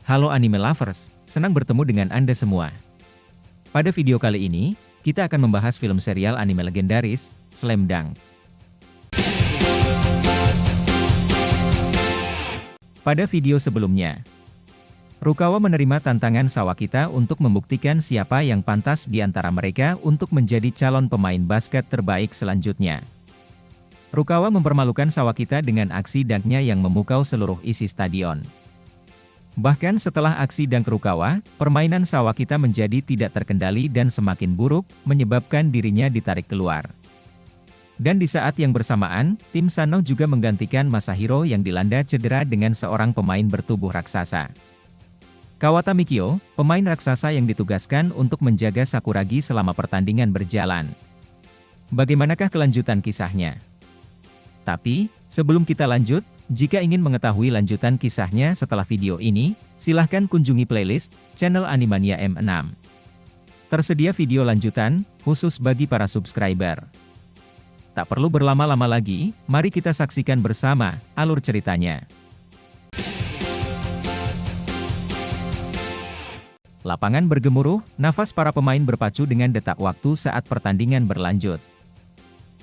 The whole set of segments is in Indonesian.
Halo anime lovers, senang bertemu dengan Anda semua. Pada video kali ini, kita akan membahas film serial anime legendaris, Slam Dunk. Pada video sebelumnya, Rukawa menerima tantangan Sawakita untuk membuktikan siapa yang pantas di antara mereka untuk menjadi calon pemain basket terbaik selanjutnya. Rukawa mempermalukan Sawakita dengan aksi dunk-nya yang memukau seluruh isi stadion. Bahkan setelah aksi dunk Rukawa, permainan Sawakita menjadi tidak terkendali dan semakin buruk, menyebabkan dirinya ditarik keluar. Dan di saat yang bersamaan, tim Sano juga menggantikan Masahiro yang dilanda cedera dengan seorang pemain bertubuh raksasa. Kawata Mikio, pemain raksasa yang ditugaskan untuk menjaga Sakuragi selama pertandingan berjalan. Bagaimanakah kelanjutan kisahnya? Tapi, sebelum kita lanjut, jika ingin mengetahui lanjutan kisahnya setelah video ini, silahkan kunjungi playlist channel Animania M6. Tersedia video lanjutan, khusus bagi para subscriber. Tak perlu berlama-lama lagi, mari kita saksikan bersama alur ceritanya. Lapangan bergemuruh, nafas para pemain berpacu dengan detak waktu saat pertandingan berlanjut.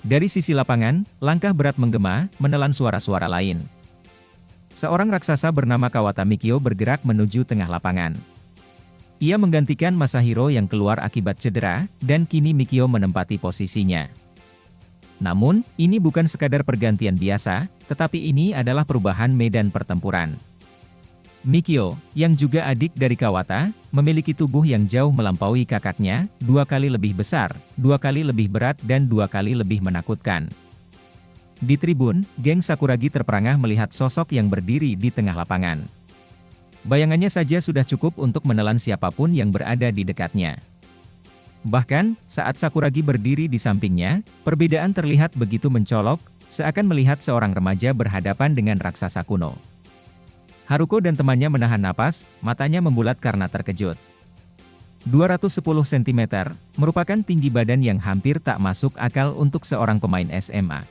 Dari sisi lapangan, langkah berat menggema, menelan suara-suara lain. Seorang raksasa bernama Kawata Mikio bergerak menuju tengah lapangan. Ia menggantikan Masahiro yang keluar akibat cedera, dan kini Mikio menempati posisinya. Namun, ini bukan sekadar pergantian biasa, tetapi ini adalah perubahan medan pertempuran. Mikio, yang juga adik dari Kawata, memiliki tubuh yang jauh melampaui kakaknya, 2 kali lebih besar, 2 kali lebih berat dan 2 kali lebih menakutkan. Di tribun, geng Sakuragi terperangah melihat sosok yang berdiri di tengah lapangan. Bayangannya saja sudah cukup untuk menelan siapapun yang berada di dekatnya. Bahkan, saat Sakuragi berdiri di sampingnya, perbedaan terlihat begitu mencolok, seakan melihat seorang remaja berhadapan dengan raksasa kuno. Haruko dan temannya menahan napas, matanya membulat karena terkejut. 210 cm, merupakan tinggi badan yang hampir tak masuk akal untuk seorang pemain SMA.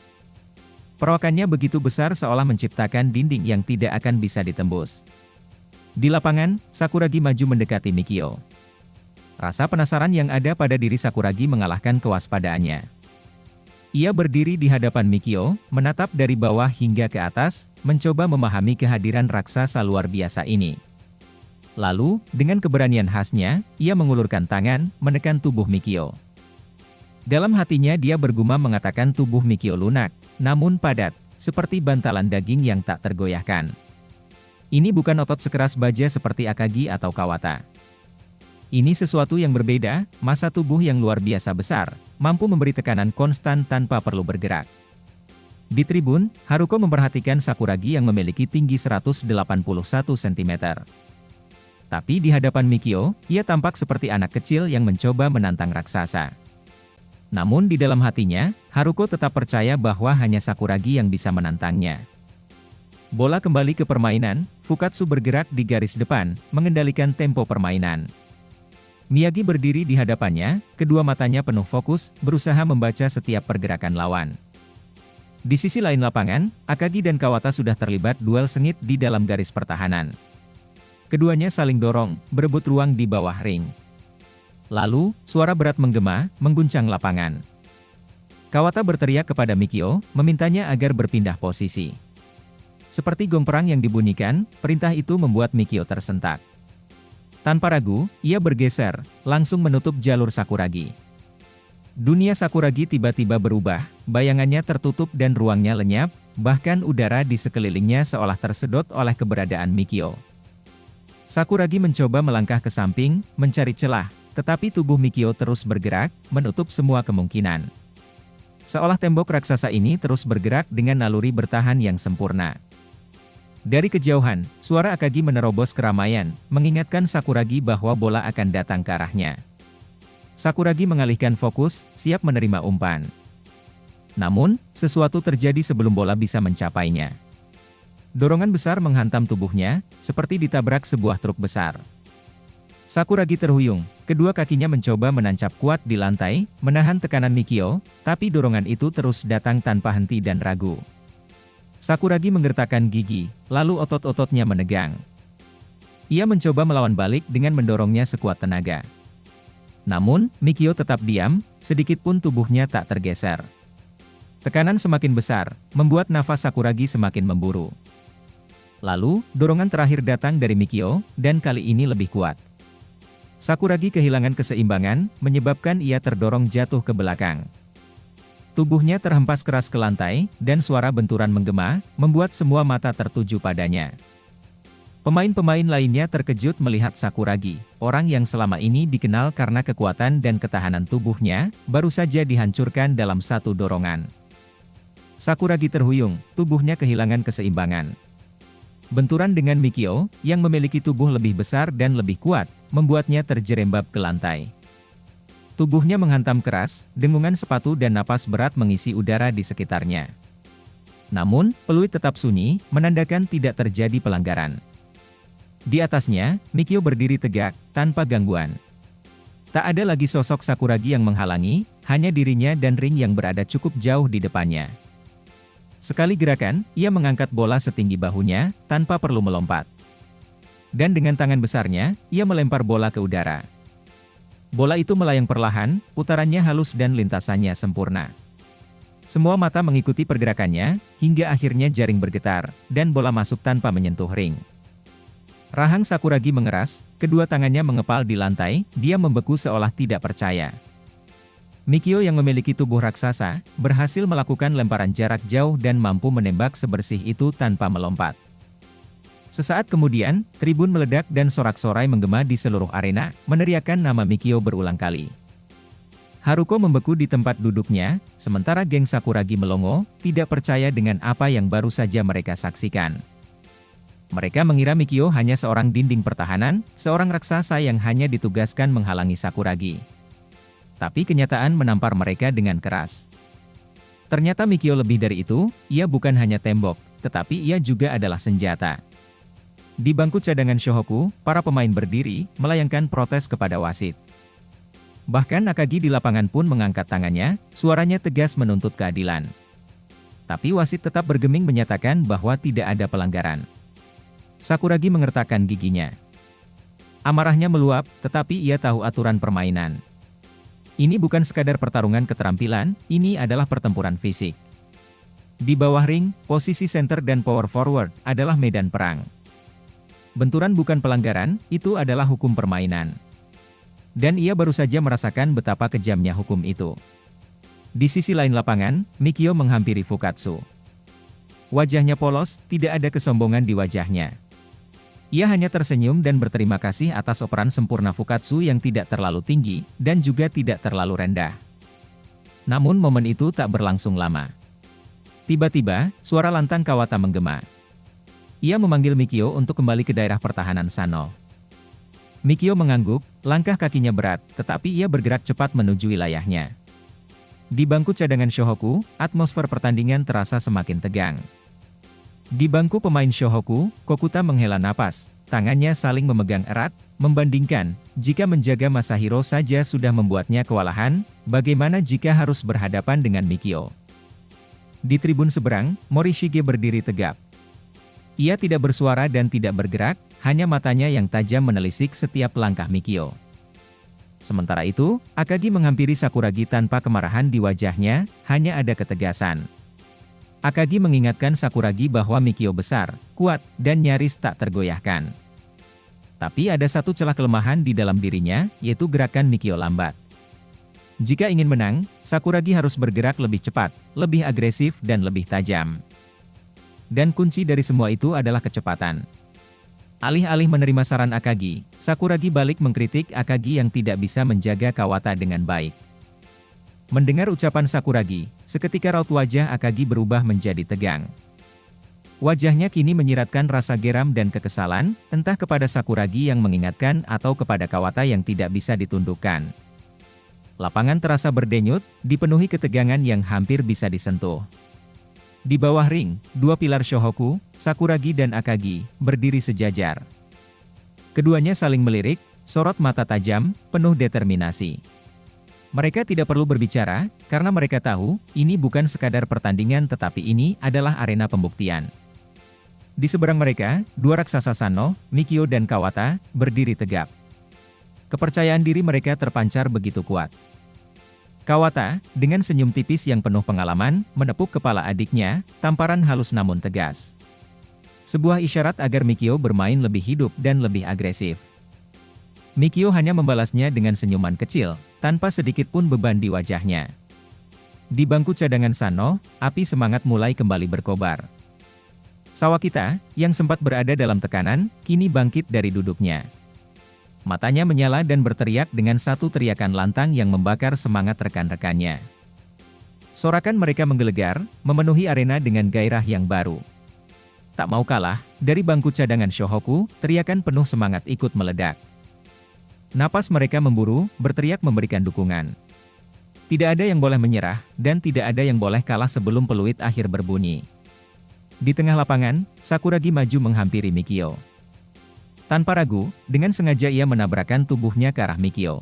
Perawakannya begitu besar seolah menciptakan dinding yang tidak akan bisa ditembus. Di lapangan, Sakuragi maju mendekati Mikio. Rasa penasaran yang ada pada diri Sakuragi mengalahkan kewaspadaannya. Ia berdiri di hadapan Mikio, menatap dari bawah hingga ke atas, mencoba memahami kehadiran raksasa luar biasa ini. Lalu, dengan keberanian khasnya, ia mengulurkan tangan, menekan tubuh Mikio. Dalam hatinya dia bergumam mengatakan tubuh Mikio lunak, namun padat, seperti bantalan daging yang tak tergoyahkan. Ini bukan otot sekeras baja seperti Akagi atau Kawata. Ini sesuatu yang berbeda, massa tubuh yang luar biasa besar, mampu memberi tekanan konstan tanpa perlu bergerak. Di tribun, Haruko memperhatikan Sakuragi yang memiliki tinggi 181 cm. Tapi di hadapan Mikio, ia tampak seperti anak kecil yang mencoba menantang raksasa. Namun di dalam hatinya, Haruko tetap percaya bahwa hanya Sakuragi yang bisa menantangnya. Bola kembali ke permainan, Fukatsu bergerak di garis depan, mengendalikan tempo permainan. Miyagi berdiri di hadapannya, kedua matanya penuh fokus, berusaha membaca setiap pergerakan lawan. Di sisi lain lapangan, Akagi dan Kawata sudah terlibat duel sengit di dalam garis pertahanan. Keduanya saling dorong, berebut ruang di bawah ring. Lalu, suara berat menggema, mengguncang lapangan. Kawata berteriak kepada Mikio, memintanya agar berpindah posisi. Seperti gong perang yang dibunyikan, perintah itu membuat Mikio tersentak. Tanpa ragu, ia bergeser, langsung menutup jalur Sakuragi. Dunia Sakuragi tiba-tiba berubah, bayangannya tertutup dan ruangnya lenyap, bahkan udara di sekelilingnya seolah tersedot oleh keberadaan Mikio. Sakuragi mencoba melangkah ke samping, mencari celah, tetapi tubuh Mikio terus bergerak, menutup semua kemungkinan. Seolah tembok raksasa ini terus bergerak dengan naluri bertahan yang sempurna. Dari kejauhan, suara Akagi menerobos keramaian, mengingatkan Sakuragi bahwa bola akan datang ke arahnya. Sakuragi mengalihkan fokus, siap menerima umpan. Namun, sesuatu terjadi sebelum bola bisa mencapainya. Dorongan besar menghantam tubuhnya, seperti ditabrak sebuah truk besar. Sakuragi terhuyung, kedua kakinya mencoba menancap kuat di lantai, menahan tekanan Mikio, tapi dorongan itu terus datang tanpa henti dan ragu. Sakuragi menggertakkan gigi, lalu otot-ototnya menegang. Ia mencoba melawan balik dengan mendorongnya sekuat tenaga. Namun, Mikio tetap diam, sedikit pun tubuhnya tak tergeser. Tekanan semakin besar, membuat nafas Sakuragi semakin memburu. Lalu, dorongan terakhir datang dari Mikio, dan kali ini lebih kuat. Sakuragi kehilangan keseimbangan, menyebabkan ia terdorong jatuh ke belakang. Tubuhnya terhempas keras ke lantai, dan suara benturan menggema, membuat semua mata tertuju padanya. Pemain-pemain lainnya terkejut melihat Sakuragi, orang yang selama ini dikenal karena kekuatan dan ketahanan tubuhnya, baru saja dihancurkan dalam satu dorongan. Sakuragi terhuyung, tubuhnya kehilangan keseimbangan. Benturan dengan Mikio, yang memiliki tubuh lebih besar dan lebih kuat, membuatnya terjerembab ke lantai. Tubuhnya menghantam keras, dengungan sepatu dan napas berat mengisi udara di sekitarnya. Namun, peluit tetap sunyi, menandakan tidak terjadi pelanggaran. Di atasnya, Mikio berdiri tegak, tanpa gangguan. Tak ada lagi sosok Sakuragi yang menghalangi, hanya dirinya dan ring yang berada cukup jauh di depannya. Sekali gerakan, ia mengangkat bola setinggi bahunya, tanpa perlu melompat. Dan dengan tangan besarnya, ia melempar bola ke udara. Bola itu melayang perlahan, putarannya halus dan lintasannya sempurna. Semua mata mengikuti pergerakannya, hingga akhirnya jaring bergetar, dan bola masuk tanpa menyentuh ring. Rahang Sakuragi mengeras, kedua tangannya mengepal di lantai, dia membeku seolah tidak percaya. Mikio yang memiliki tubuh raksasa, berhasil melakukan lemparan jarak jauh dan mampu menembak sebersih itu tanpa melompat. Sesaat kemudian, tribun meledak dan sorak-sorai menggema di seluruh arena, meneriakkan nama Mikio berulang kali. Haruko membeku di tempat duduknya, sementara geng Sakuragi melongo, tidak percaya dengan apa yang baru saja mereka saksikan. Mereka mengira Mikio hanya seorang dinding pertahanan, seorang raksasa yang hanya ditugaskan menghalangi Sakuragi. Tapi kenyataan menampar mereka dengan keras. Ternyata Mikio lebih dari itu, ia bukan hanya tembok, tetapi ia juga adalah senjata. Di bangku cadangan Shohoku, para pemain berdiri, melayangkan protes kepada wasit. Bahkan Akagi di lapangan pun mengangkat tangannya, suaranya tegas menuntut keadilan. Tapi wasit tetap bergeming menyatakan bahwa tidak ada pelanggaran. Sakuragi mengertakkan giginya. Amarahnya meluap, tetapi ia tahu aturan permainan. Ini bukan sekadar pertarungan keterampilan, ini adalah pertempuran fisik. Di bawah ring, posisi center dan power forward adalah medan perang. Benturan bukan pelanggaran, itu adalah hukum permainan. Dan ia baru saja merasakan betapa kejamnya hukum itu. Di sisi lain lapangan, Mikio menghampiri Fukatsu. Wajahnya polos, tidak ada kesombongan di wajahnya. Ia hanya tersenyum dan berterima kasih atas operan sempurna Fukatsu yang tidak terlalu tinggi, dan juga tidak terlalu rendah. Namun momen itu tak berlangsung lama. Tiba-tiba, suara lantang Kawata menggema. Ia memanggil Mikio untuk kembali ke daerah pertahanan Sano. Mikio mengangguk, langkah kakinya berat, tetapi ia bergerak cepat menuju wilayahnya. Di bangku cadangan Shohoku, atmosfer pertandingan terasa semakin tegang. Di bangku pemain Shohoku, Kokuta menghela napas, tangannya saling memegang erat, membandingkan, jika menjaga Masahiro saja sudah membuatnya kewalahan, bagaimana jika harus berhadapan dengan Mikio. Di tribun seberang, Morishige berdiri tegap. Ia tidak bersuara dan tidak bergerak, hanya matanya yang tajam menelisik setiap langkah Mikio. Sementara itu, Akagi menghampiri Sakuragi tanpa kemarahan di wajahnya, hanya ada ketegasan. Akagi mengingatkan Sakuragi bahwa Mikio besar, kuat, dan nyaris tak tergoyahkan. Tapi ada satu celah kelemahan di dalam dirinya, yaitu gerakan Mikio lambat. Jika ingin menang, Sakuragi harus bergerak lebih cepat, lebih agresif dan lebih tajam. Dan kunci dari semua itu adalah kecepatan. Alih-alih menerima saran Akagi, Sakuragi balik mengkritik Akagi yang tidak bisa menjaga Kawata dengan baik. Mendengar ucapan Sakuragi, seketika raut wajah Akagi berubah menjadi tegang. Wajahnya kini menyiratkan rasa geram dan kekesalan, entah kepada Sakuragi yang mengingatkan atau kepada Kawata yang tidak bisa ditundukkan. Lapangan terasa berdenyut, dipenuhi ketegangan yang hampir bisa disentuh. Di bawah ring, dua pilar Shohoku, Sakuragi dan Akagi, berdiri sejajar. Keduanya saling melirik, sorot mata tajam, penuh determinasi. Mereka tidak perlu berbicara, karena mereka tahu, ini bukan sekadar pertandingan tetapi ini adalah arena pembuktian. Di seberang mereka, dua raksasa Sano, Mikio dan Kawata, berdiri tegap. Kepercayaan diri mereka terpancar begitu kuat. Kawata, dengan senyum tipis yang penuh pengalaman, menepuk kepala adiknya, tamparan halus namun tegas. Sebuah isyarat agar Mikio bermain lebih hidup dan lebih agresif. Mikio hanya membalasnya dengan senyuman kecil, tanpa sedikit pun beban di wajahnya. Di bangku cadangan Sano, api semangat mulai kembali berkobar. Sawakita, yang sempat berada dalam tekanan, kini bangkit dari duduknya. Matanya menyala dan berteriak dengan satu teriakan lantang yang membakar semangat rekan-rekannya. Sorakan mereka menggelegar, memenuhi arena dengan gairah yang baru. Tak mau kalah, dari bangku cadangan Shohoku, teriakan penuh semangat ikut meledak. Napas mereka memburu, berteriak memberikan dukungan. Tidak ada yang boleh menyerah, dan tidak ada yang boleh kalah sebelum peluit akhir berbunyi. Di tengah lapangan, Sakuragi maju menghampiri Mikio. Tanpa ragu, dengan sengaja ia menabrakkan tubuhnya ke arah Mikio.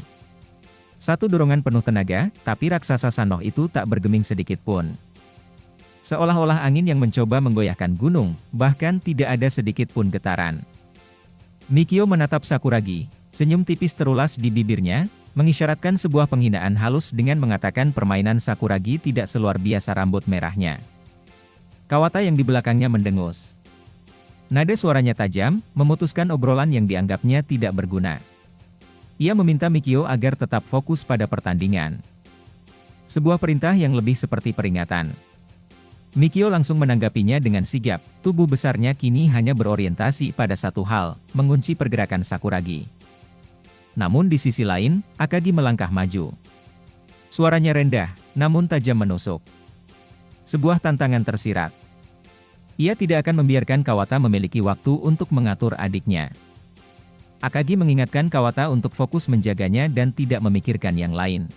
Satu dorongan penuh tenaga, tapi raksasa Sano itu tak bergeming sedikit pun. Seolah-olah angin yang mencoba menggoyahkan gunung, bahkan tidak ada sedikit pun getaran. Mikio menatap Sakuragi, senyum tipis terulas di bibirnya, mengisyaratkan sebuah penghinaan halus dengan mengatakan permainan Sakuragi tidak seluar biasa rambut merahnya. Kawata yang di belakangnya mendengus. Nada suaranya tajam, memutuskan obrolan yang dianggapnya tidak berguna. Ia meminta Mikio agar tetap fokus pada pertandingan. Sebuah perintah yang lebih seperti peringatan. Mikio langsung menanggapinya dengan sigap, tubuh besarnya kini hanya berorientasi pada satu hal, mengunci pergerakan Sakuragi. Namun di sisi lain, Akagi melangkah maju. Suaranya rendah, namun tajam menusuk. Sebuah tantangan tersirat. Ia tidak akan membiarkan Kawata memiliki waktu untuk mengatur adiknya. Akagi mengingatkan Kawata untuk fokus menjaganya dan tidak memikirkan yang lain.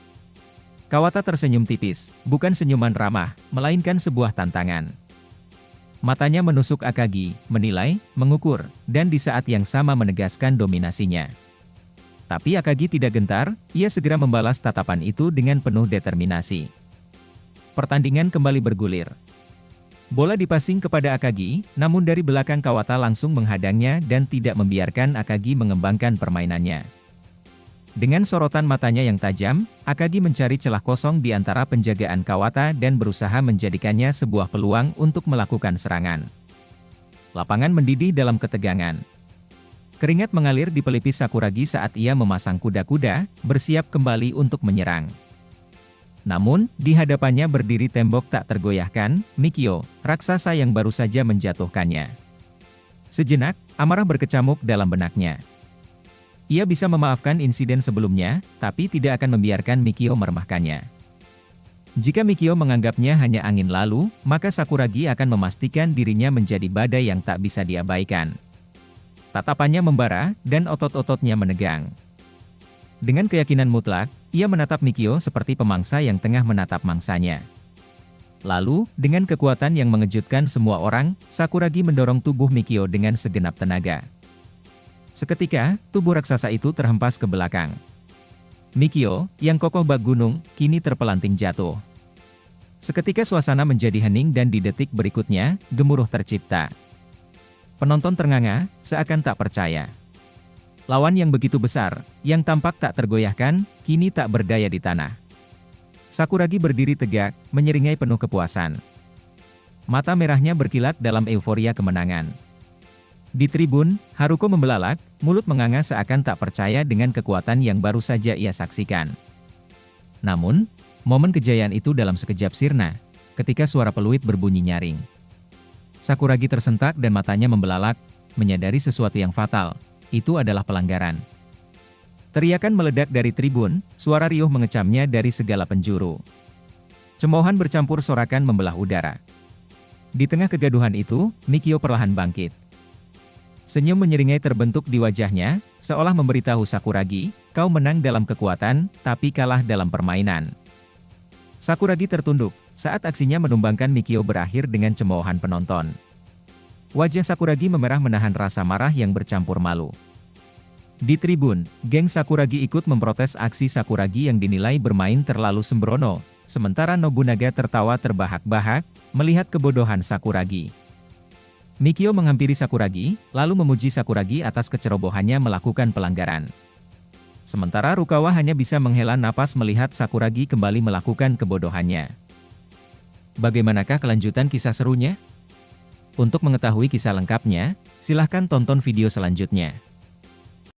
Kawata tersenyum tipis, bukan senyuman ramah, melainkan sebuah tantangan. Matanya menusuk Akagi, menilai, mengukur, dan di saat yang sama menegaskan dominasinya. Tapi Akagi tidak gentar, ia segera membalas tatapan itu dengan penuh determinasi. Pertandingan kembali bergulir. Bola dipasing kepada Akagi, namun dari belakang Kawata langsung menghadangnya dan tidak membiarkan Akagi mengembangkan permainannya. Dengan sorotan matanya yang tajam, Akagi mencari celah kosong di antara penjagaan Kawata dan berusaha menjadikannya sebuah peluang untuk melakukan serangan. Lapangan mendidih dalam ketegangan. Keringat mengalir di pelipis Sakuragi saat ia memasang kuda-kuda, bersiap kembali untuk menyerang. Namun, di hadapannya berdiri tembok tak tergoyahkan, Mikio, raksasa yang baru saja menjatuhkannya. Sejenak, amarah berkecamuk dalam benaknya. Ia bisa memaafkan insiden sebelumnya, tapi tidak akan membiarkan Mikio meremehkannya. Jika Mikio menganggapnya hanya angin lalu, maka Sakuragi akan memastikan dirinya menjadi badai yang tak bisa diabaikan. Tatapannya membara, dan otot-ototnya menegang. Dengan keyakinan mutlak, ia menatap Mikio seperti pemangsa yang tengah menatap mangsanya. Lalu, dengan kekuatan yang mengejutkan semua orang, Sakuragi mendorong tubuh Mikio dengan segenap tenaga. Seketika, tubuh raksasa itu terhempas ke belakang. Mikio, yang kokoh bak gunung, kini terpelanting jatuh. Seketika suasana menjadi hening dan di detik berikutnya, gemuruh tercipta. Penonton ternganga, seakan tak percaya. Lawan yang begitu besar, yang tampak tak tergoyahkan, kini tak berdaya di tanah. Sakuragi berdiri tegak, menyeringai penuh kepuasan. Mata merahnya berkilat dalam euforia kemenangan. Di tribun, Haruko membelalak, mulut menganga seakan tak percaya dengan kekuatan yang baru saja ia saksikan. Namun, momen kejayaan itu dalam sekejap sirna, ketika suara peluit berbunyi nyaring. Sakuragi tersentak dan matanya membelalak, menyadari sesuatu yang fatal. Itu adalah pelanggaran. Teriakan meledak dari tribun, suara riuh mengecamnya dari segala penjuru. Cemoohan bercampur sorakan membelah udara. Di tengah kegaduhan itu, Mikio perlahan bangkit. Senyum menyeringai terbentuk di wajahnya, seolah memberitahu Sakuragi, kau menang dalam kekuatan, tapi kalah dalam permainan. Sakuragi tertunduk, saat aksinya menumbangkan Mikio berakhir dengan cemoohan penonton. Wajah Sakuragi memerah menahan rasa marah yang bercampur malu. Di tribun, geng Sakuragi ikut memprotes aksi Sakuragi yang dinilai bermain terlalu sembrono, sementara Nobunaga tertawa terbahak-bahak, melihat kebodohan Sakuragi. Mikio menghampiri Sakuragi, lalu memuji Sakuragi atas kecerobohannya melakukan pelanggaran. Sementara Rukawa hanya bisa menghela napas melihat Sakuragi kembali melakukan kebodohannya. Bagaimanakah kelanjutan kisah serunya? Untuk mengetahui kisah lengkapnya, silahkan tonton video selanjutnya.